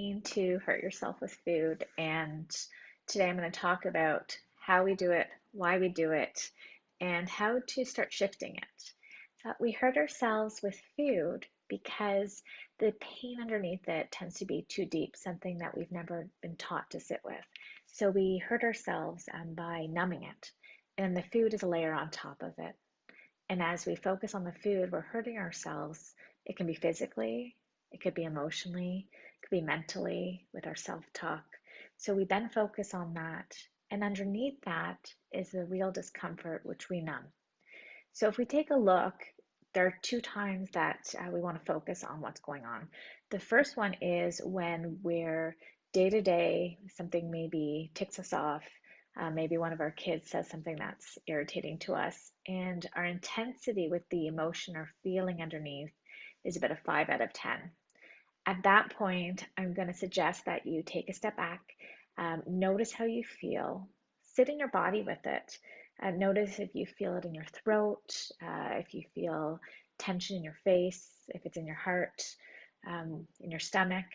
mean to hurt yourself with food. And today I'm going to talk about how we do it, why we do it, and how to start shifting it. We hurt ourselves with food because the pain underneath it tends to be too deep, something that we've never been taught to sit with. So we hurt ourselves by numbing it, and the food is a layer on top of it. And as we focus on the food, we're hurting ourselves. It can be physically, it could be emotionally, it could be mentally with our self talk. So we then focus on that. And underneath that is the real discomfort, which we numb. So if we take a look, there are two times that we want to focus on what's going on. The first one is when we're day to day, something maybe ticks us off. Maybe one of our kids says something that's irritating to us, and our intensity with the emotion or feeling underneath is about a 5 out of 10. At that point, I'm going to suggest that you take a step back, notice how you feel, sit in your body with it. Notice if you feel it in your throat, if you feel tension in your face, if it's in your heart, in your stomach.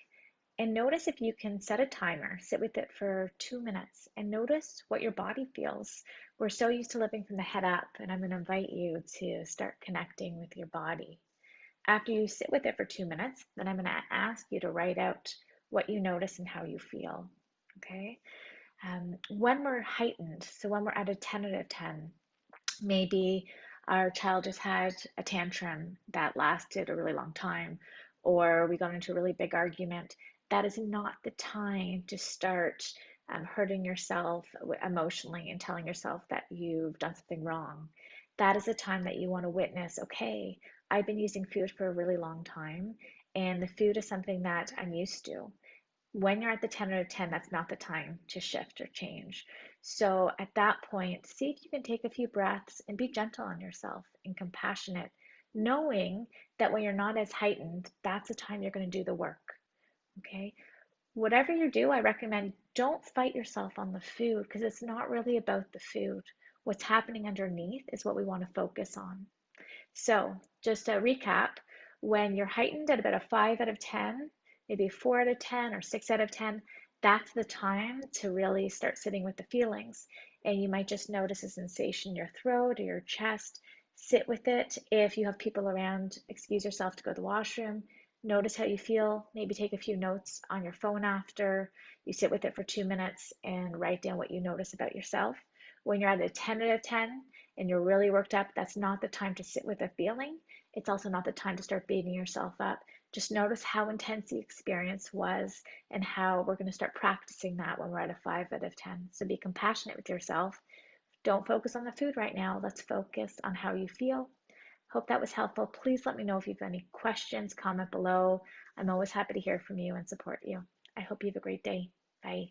And notice if you can set a timer, sit with it for 2 minutes, and notice what your body feels. We're so used to living from the head up, and I'm going to invite you to start connecting with your body. After you sit with it for 2 minutes, then I'm going to ask you to write out what you notice and how you feel. Okay? When we're heightened, so when we're at a 10 out of 10, maybe our child just had a tantrum that lasted a really long time, or we got into a really big argument. That is not the time to start hurting yourself emotionally and telling yourself that you've done something wrong. That is the time that you want to witness, okay, I've been using food for a really long time, and the food is something that I'm used to. When you're at the 10 out of 10, that's not the time to shift or change. So at that point, see if you can take a few breaths and be gentle on yourself and compassionate, knowing that when you're not as heightened, that's the time you're going to do the work. Okay. Whatever you do, I recommend don't fight yourself on the food because it's not really about the food. What's happening underneath is what we want to focus on. So, just a recap, when you're heightened at about a 5 out of 10, maybe 4 out of 10 or 6 out of 10, that's the time to really start sitting with the feelings. And you might just notice a sensation in your throat or your chest. Sit with it. If you have people around, excuse yourself to go to the washroom. Notice how you feel. Maybe take a few notes on your phone after. You sit with it for 2 minutes and write down what you notice about yourself. When you're at a 10 out of 10, and you're really worked up, that's not the time to sit with a feeling. It's also not the time to start beating yourself up. Just notice how intense the experience was and how we're going to start practicing that when we're at a 5 out of 10. So be compassionate with yourself. Don't focus on the food right now. Let's focus on how you feel. Hope that was helpful. Please let me know if you have any questions, comment below. I'm always happy to hear from you and support you. I hope you have a great day. Bye.